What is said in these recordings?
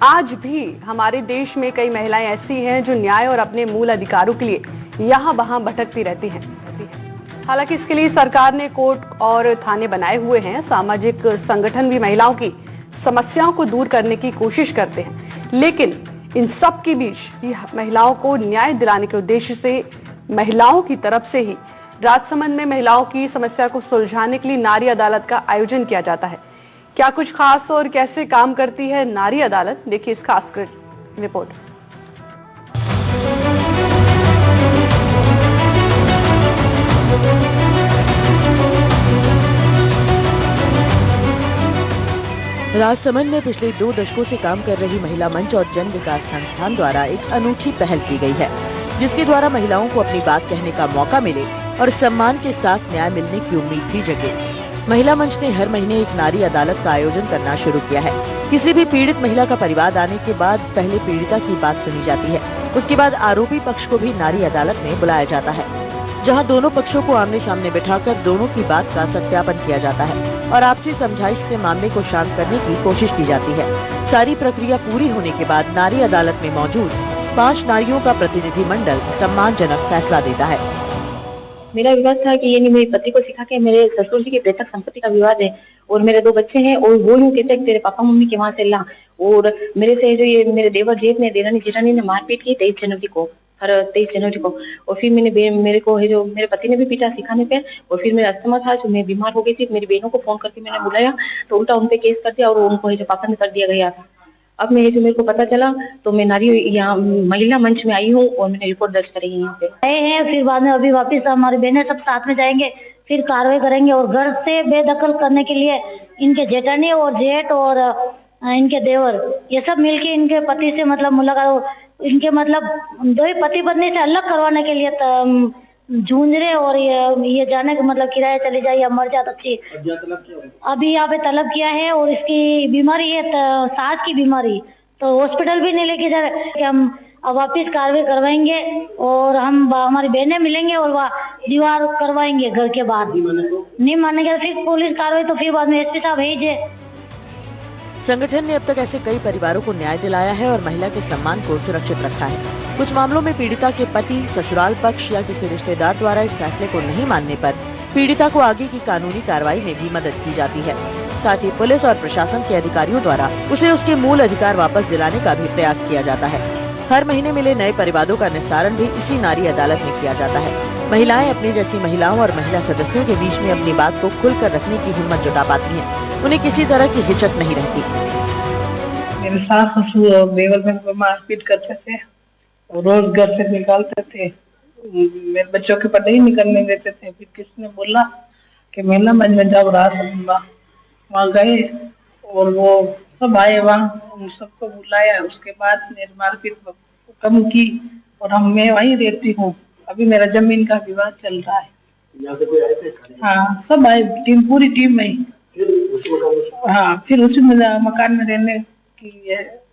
आज भी हमारे देश में कई महिलाएं ऐसी हैं जो न्याय और अपने मूल अधिकारों के लिए यहाँ-वहाँ भटकती रहती हैं। हालांकि इसके लिए सरकार ने कोर्ट और थाने बनाए हुए हैं। सामाजिक संगठन भी महिलाओं की समस्याओं को दूर करने की कोशिश करते हैं, लेकिन इन सब के बीच महिलाओं को न्याय दिलाने के उद्देश्य से महिलाओं की तरफ से ही राजसमंद में महिलाओं की समस्या को सुलझाने के लिए नारी अदालत का आयोजन किया जाता है। क्या कुछ खास और कैसे काम करती है नारी अदालत, देखिए इस खास रिपोर्ट। राजसमंद में पिछले 2 दशकों से काम कर रही महिला मंच और जन विकास संस्थान द्वारा एक अनूठी पहल की गई है, जिसके द्वारा महिलाओं को अपनी बात कहने का मौका मिले और सम्मान के साथ न्याय मिलने की उम्मीद भी जगे। महिला मंच ने हर महीने एक नारी अदालत का आयोजन करना शुरू किया है। किसी भी पीड़ित महिला का परिवार आने के बाद पहले पीड़िता की बात सुनी जाती है, उसके बाद आरोपी पक्ष को भी नारी अदालत में बुलाया जाता है, जहां दोनों पक्षों को आमने सामने बिठाकर दोनों की बात का सत्यापन किया जाता है और आपसी समझाइश से मामले को शांत करने की कोशिश की जाती है। सारी प्रक्रिया पूरी होने के बाद नारी अदालत में मौजूद 5 नारियों का प्रतिनिधि मंडल सम्मानजनक फैसला देता है। मेरा विवाद था कि ये नहीं, मेरे पति को सिखा के मेरे ससुर जी की प्रेतक संपत्ति का विवाद है और मेरे 2 बच्चे हैं और वो यूँ कहते हैं तेरे पापा मम्मी के वहाँ से ला, और मेरे से जो ये मेरे देवर जेठ ने देरानी जेठानी ने मारपीट की 23 जनवरी को, हर 23 जनवरी को। और फिर मेरे को है जो मेरे पति ने भी पीटा सिखाने पे, और फिर मेरा अस्थमा था जो मैं बीमार हो गई थी, मेरी बहनों को फोन करके मैंने बुलाया तो उल्टा उन पे केस कर दिया और उनको है जो पापा ने कर दिया गया था। अब मैं जो मेरे को पता चला तो मैं नारी यहाँ महिला मंच में आई हूँ और मैंने रिपोर्ट दर्ज करी है यहाँ पे आए हैं। फिर बाद में अभी वापस हमारी बहनें सब साथ में जाएंगे, फिर कार्रवाई करेंगे और घर से बेदखल करने के लिए इनके जेठानी और जेठ और इनके देवर ये सब मिलके इनके पति से मतलब मुलाकात, इनके मतलब 2 पति पत्नी से अलग करवाने के लिए जूझ रहे और ये जाने का मतलब किराया चली जाए या मर जाए अच्छी। अभी यहाँ पे तलब किया है और इसकी बीमारी है सांस की बीमारी, तो हॉस्पिटल भी नहीं लेके जा रहे कि हम वापिस कार्रवाई करवाएंगे और हम हमारी बहनें मिलेंगे और दीवार करवाएंगे घर के बाहर। नहीं मानेंगे फिर पुलिस कार्रवाई, तो फिर बाद में एसपी साहब भेजे। संगठन ने अब तक ऐसे कई परिवारों को न्याय दिलाया है और महिला के सम्मान को सुरक्षित रखा है। कुछ मामलों में पीड़िता के पति, ससुराल पक्ष या किसी रिश्तेदार द्वारा इस फैसले को नहीं मानने पर पीड़िता को आगे की कानूनी कार्रवाई में भी मदद की जाती है। साथ ही पुलिस और प्रशासन के अधिकारियों द्वारा उसे उसके मूल अधिकार वापस दिलाने का भी प्रयास किया जाता है। हर महीने मिले नए परिवादों का निस्तारण भी इसी नारी अदालत में किया जाता है। महिलाएं अपनी जैसी महिलाओं और महिला सदस्यों के बीच में अपनी बात को खुलकर रखने की हिम्मत जुटा पाती हैं। उन्हें किसी तरह की हिचक नहीं रहती। मेरे सास ससुर देवर में मारपीट करते थे और रोज घर से निकालते थे, मेरे बच्चों के पढ़ाई नहीं करने देते थे। फिर किसने बोला कि महिला मंच में जाओ, वहाँ गए और वो सब आए, वहाँ उन सबको बुलाया। उसके बाद मेरी मारपीट कम की और मैं वहीं रहती हूँ। अभी मेरा जमीन का विवाद चल रहा है। यहाँ से कोई आए थे? हाँ, सब आए, पूरी टीम में। हाँ, फिर उसी मकान में रहने की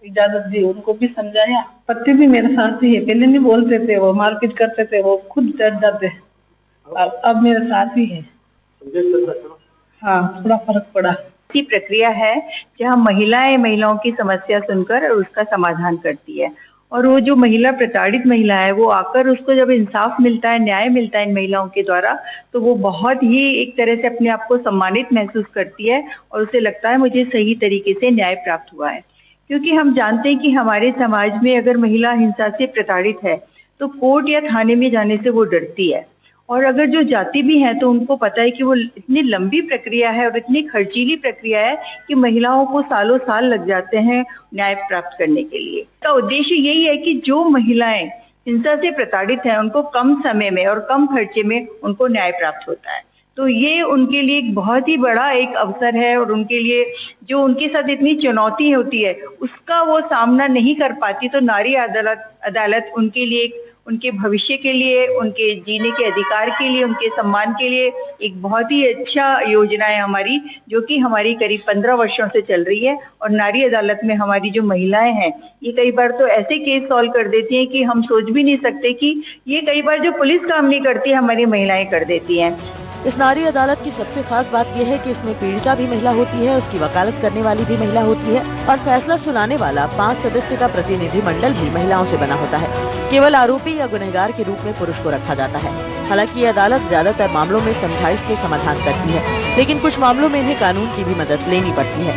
इजाजत दी, उनको भी समझाया। पति भी मेरे साथ ही है, पहले नहीं बोलते थे, वो मारपीट करते थे, वो खुद डर जाते। अब मेरे साथ ही है। हाँ, थोड़ा फर्क पड़ा। प्रक्रिया है जहाँ महिलाओं की समस्या सुनकर और उसका समाधान करती है, और वो जो महिला प्रताड़ित महिला है वो आकर उसको जब इंसाफ मिलता है, न्याय मिलता है इन महिलाओं के द्वारा, तो वो बहुत ही एक तरह से अपने आप को सम्मानित महसूस करती है और उसे लगता है मुझे सही तरीके से न्याय प्राप्त हुआ है। क्योंकि हम जानते हैं कि हमारे समाज में अगर महिला हिंसा से प्रताड़ित है तो कोर्ट या थाने में जाने से वो डरती है, और अगर जो जाती भी हैं तो उनको पता है कि वो इतनी लंबी प्रक्रिया है और इतनी खर्चीली प्रक्रिया है कि महिलाओं को सालों साल लग जाते हैं न्याय प्राप्त करने के लिए। तो उद्देश्य यही है कि जो महिलाएं हिंसा से प्रताड़ित हैं उनको कम समय में और कम खर्चे में उनको न्याय प्राप्त होता है। तो ये उनके लिए एक बहुत ही बड़ा एक अवसर है, और उनके लिए जो उनके साथ इतनी चुनौती होती है उसका वो सामना नहीं कर पाती, तो नारी अदालत उनके लिए, उनके भविष्य के लिए, उनके जीने के अधिकार के लिए, उनके सम्मान के लिए एक बहुत ही अच्छा योजना है हमारी, जो कि हमारी करीब 15 वर्षों से चल रही है। और नारी अदालत में हमारी जो महिलाएं हैं ये कई बार तो ऐसे केस सॉल्व कर देती हैं कि हम सोच भी नहीं सकते कि ये कई बार जो पुलिस काम नहीं करती हमारी महिलाएं कर देती हैं। इस नारी अदालत की सबसे खास बात यह है कि इसमें पीड़िता भी महिला होती है, उसकी वकालत करने वाली भी महिला होती है और फैसला सुनाने वाला 5 सदस्य का प्रतिनिधि मंडल भी महिलाओं से बना होता है। केवल आरोपी या गुनहगार के रूप में पुरुष को रखा जाता है। हालांकि ये अदालत ज्यादातर मामलों में समझाइश के समाधान करती है, लेकिन कुछ मामलों में इन्हें कानून की भी मदद लेनी पड़ती है।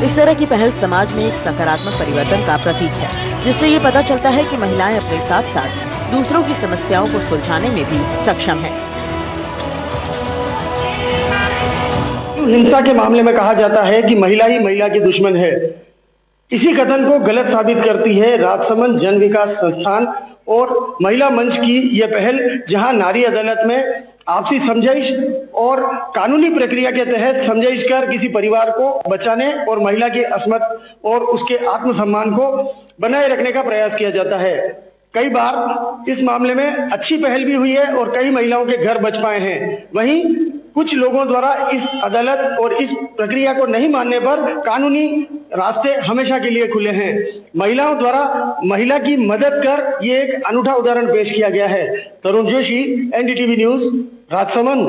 इस तरह की पहल समाज में एक सकारात्मक परिवर्तन का प्रतीक है, जिससे ये पता चलता है कि महिलाएं अपने साथ साथ दूसरों की समस्याओं को सुलझाने में भी सक्षम हैं। हिंसा के मामले में कहा जाता है कि महिला ही महिला की दुश्मन है। इसी कथन को गलत साबित करती है राजसमंद जन विकास संस्थान और महिला मंच की यह पहल, जहां नारी अदालत में आपसी समझाइश और कानूनी प्रक्रिया के तहत समझाइश कर किसी परिवार को बचाने और महिला की असमत और उसके आत्मसम्मान को बनाए रखने का प्रयास किया जाता है। कई बार इस मामले में अच्छी पहल भी हुई है और कई महिलाओं के घर बच पाए हैं। वहीं कुछ लोगों द्वारा इस अदालत और इस प्रक्रिया को नहीं मानने पर कानूनी रास्ते हमेशा के लिए खुले हैं। महिलाओं द्वारा महिला की मदद कर ये एक अनूठा उदाहरण पेश किया गया है। तरुण जोशी, एनडीटीवी न्यूज, राजसमंद।